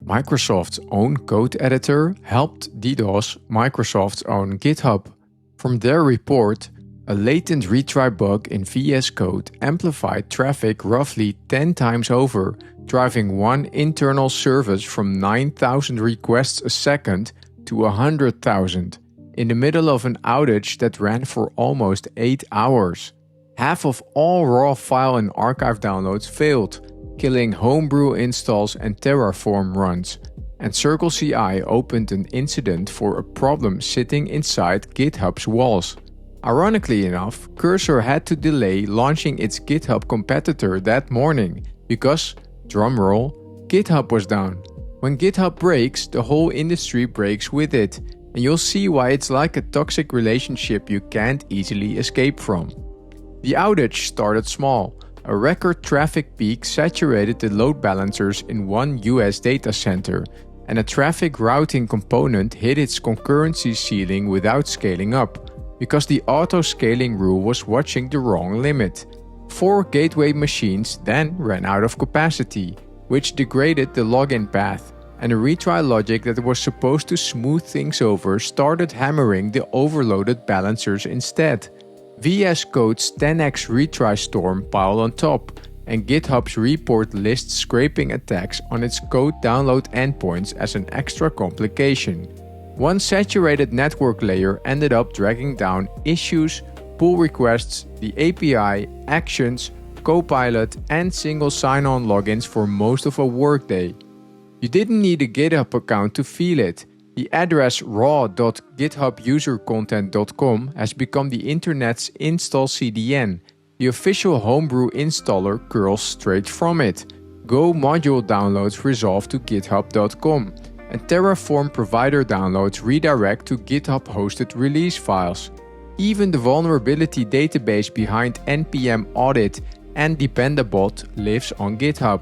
Microsoft's own code editor helped DDoS Microsoft's own GitHub. From their report, a latent retry bug in VS Code amplified traffic roughly 10 times over, driving one internal service from 9,000 requests a second to 100,000, in the middle of an outage that ran for almost 8 hours. Half of all raw file and archive downloads failed, killing Homebrew installs and Terraform runs, and CircleCI opened an incident for a problem sitting inside GitHub's walls. Ironically enough, Cursor had to delay launching its GitHub competitor that morning because, drumroll, GitHub was down. When GitHub breaks, the whole industry breaks with it, and you'll see why it's like a toxic relationship you can't easily escape from. The outage started small. A record traffic peak saturated the load balancers in one US data center, and a traffic routing component hit its concurrency ceiling without scaling up, because the auto-scaling rule was watching the wrong limit. 4 gateway machines then ran out of capacity, which degraded the login path, and a retry logic that was supposed to smooth things over started hammering the overloaded balancers instead. VS Code's 10x retry storm piled on top, and GitHub's report lists scraping attacks on its code download endpoints as an extra complication. One saturated network layer ended up dragging down issues, pull requests, the API, actions, Copilot, and single sign-on logins for most of a workday. You didn't need a GitHub account to feel it. The address raw.githubusercontent.com has become the internet's install CDN. The official Homebrew installer curls straight from it. Go module downloads resolve to github.com, and Terraform provider downloads redirect to GitHub-hosted release files. Even the vulnerability database behind npm audit and Dependabot lives on GitHub.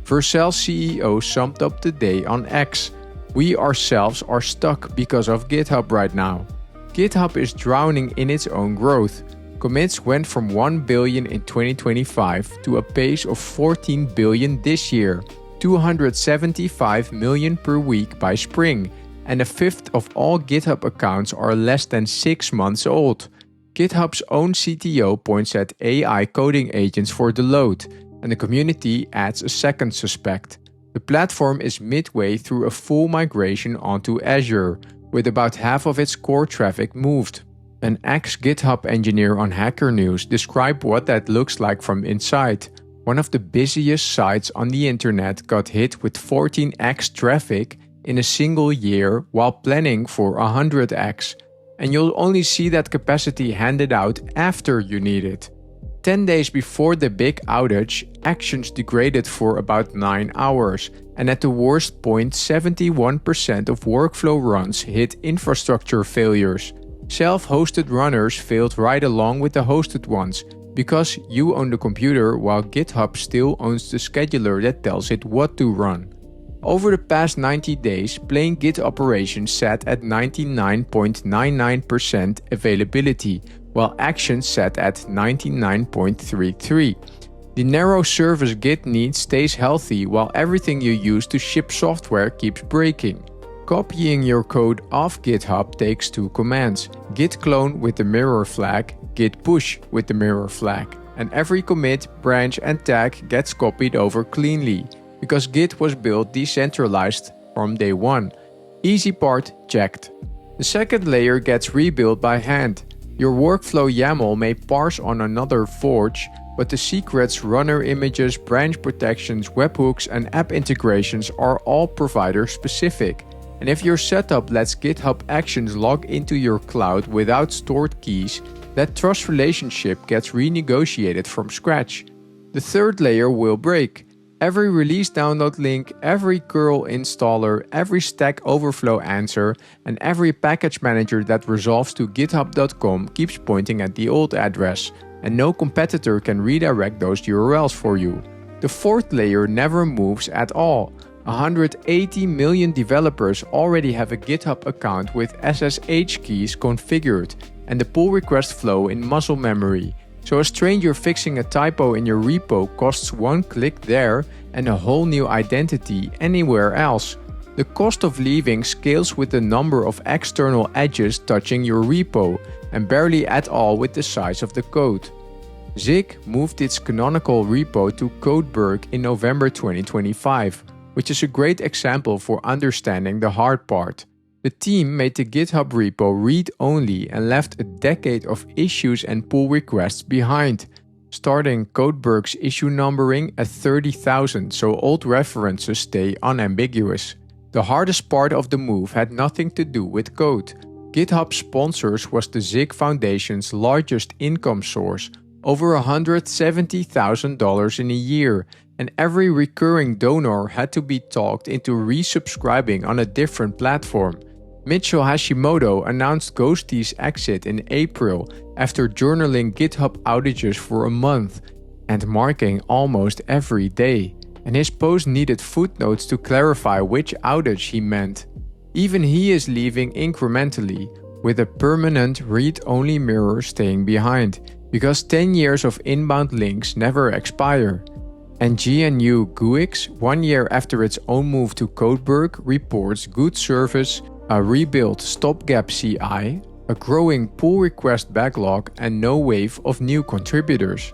Vercel CEO summed up the day on X. We ourselves are stuck because of GitHub right now. GitHub is drowning in its own growth. Commits went from 1 billion in 2025 to a pace of 14 billion this year, 275 million per week by spring, and a fifth of all GitHub accounts are less than 6 months old. GitHub's own CTO points at AI coding agents for the load, and the community adds a second suspect. The platform is midway through a full migration onto Azure, with about half of its core traffic moved. An ex-GitHub engineer on Hacker News described what that looks like from inside. One of the busiest sites on the internet got hit with 14x traffic in a single year while planning for 100x, and you'll only see that capacity handed out after you need it. 10 days before the big outage, Actions degraded for about 9 hours, and at the worst point 71% of workflow runs hit infrastructure failures. Self-hosted runners failed right along with the hosted ones, because you own the computer while GitHub still owns the scheduler that tells it what to run. Over the past 90 days, plain Git operations sat at 99.99% availability, while Actions sat at 99.33%. The narrow service Git needs stays healthy while everything you use to ship software keeps breaking. Copying your code off GitHub takes 2 commands: git clone with the mirror flag, git push with the mirror flag, and every commit, branch and tag gets copied over cleanly, because Git was built decentralized from day one. Easy part checked. The second layer gets rebuilt by hand. Your workflow YAML may parse on another forge, but the secrets, runner images, branch protections, webhooks, and app integrations are all provider specific. And if your setup lets GitHub Actions log into your cloud without stored keys, that trust relationship gets renegotiated from scratch. The third layer will break. Every release download link, every curl installer, every Stack Overflow answer, and every package manager that resolves to github.com keeps pointing at the old address, and no competitor can redirect those URLs for you. The fourth layer never moves at all. 180 million developers already have a GitHub account with SSH keys configured and the pull request flow in muscle memory. So a stranger fixing a typo in your repo costs 1 click there and a whole new identity anywhere else. The cost of leaving scales with the number of external edges touching your repo and barely at all with the size of the code. Zig moved its canonical repo to codeberg in November 2025, which is a great example for understanding the hard part. The team made the GitHub repo read-only and left a decade of issues and pull requests behind, starting codeberg's issue numbering at 30,000 so old references stay unambiguous. The hardest part of the move had nothing to do with code. GitHub Sponsors was the Zig Foundation's largest income source, over $170,000 in a year, and every recurring donor had to be talked into resubscribing on a different platform. Mitchell Hashimoto announced Ghosty's exit in April after journaling GitHub outages for a month and marking almost every day, and his post needed footnotes to clarify which outage he meant. Even he is leaving incrementally, with a permanent read-only mirror staying behind, because 10 years of inbound links never expire. And GNU Guix, 1 year after its own move to codeberg, reports good service, a rebuilt stopgap CI, a growing pull request backlog, and no wave of new contributors.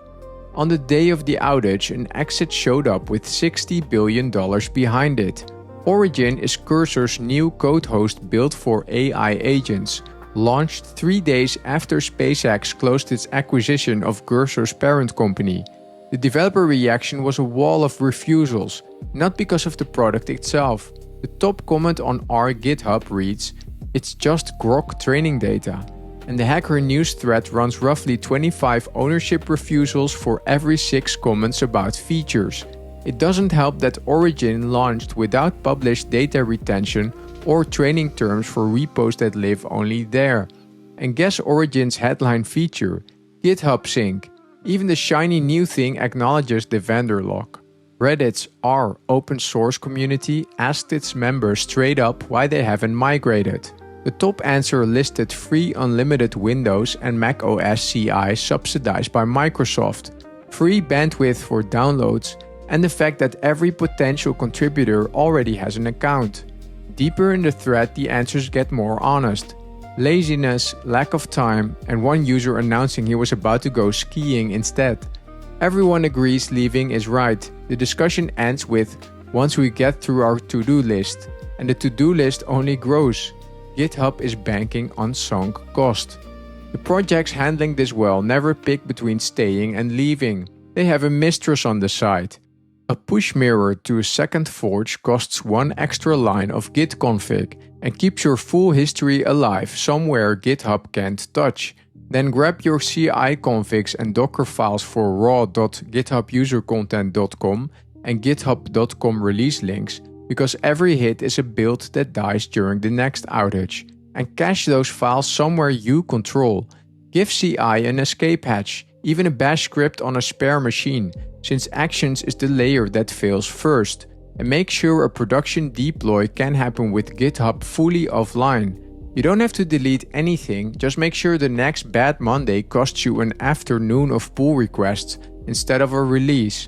On the day of the outage, an exit showed up with $60 billion behind it. Origin is Cursor's new code host built for AI agents, launched 3 days after SpaceX closed its acquisition of Cursor's parent company. The developer reaction was a wall of refusals, not because of the product itself. The top comment on our GitHub reads, "It's just Grok training data." And the Hacker News thread runs roughly 25 ownership refusals for every 6 comments about features. It doesn't help that Origin launched without published data retention or training terms for repos that live only there. And guess Origin's headline feature? GitHub Sync. Even the shiny new thing acknowledges the vendor lock. Reddit's R open source community asked its members straight up why they haven't migrated. The top answer listed free unlimited Windows and Mac OS CI subsidized by Microsoft, free bandwidth for downloads, and the fact that every potential contributor already has an account. Deeper in the thread, the answers get more honest. Laziness, lack of time, and one user announcing he was about to go skiing instead. Everyone agrees leaving is right. The discussion ends with, "Once we get through our to-do list," and the to-do list only grows. GitHub is banking on sunk cost. The projects handling this well never pick between staying and leaving. They have a mistress on the side. A push mirror to a second forge costs 1 extra line of git config and keeps your full history alive somewhere GitHub can't touch. Then grab your CI configs and Docker files for raw.githubusercontent.com and github.com release links, because every hit is a build that dies during the next outage. And cache those files somewhere you control. Give CI an escape hatch, even a bash script on a spare machine, since Actions is the layer that fails first. And make sure a production deploy can happen with GitHub fully offline. You don't have to delete anything, just make sure the next bad Monday costs you an afternoon of pull requests instead of a release.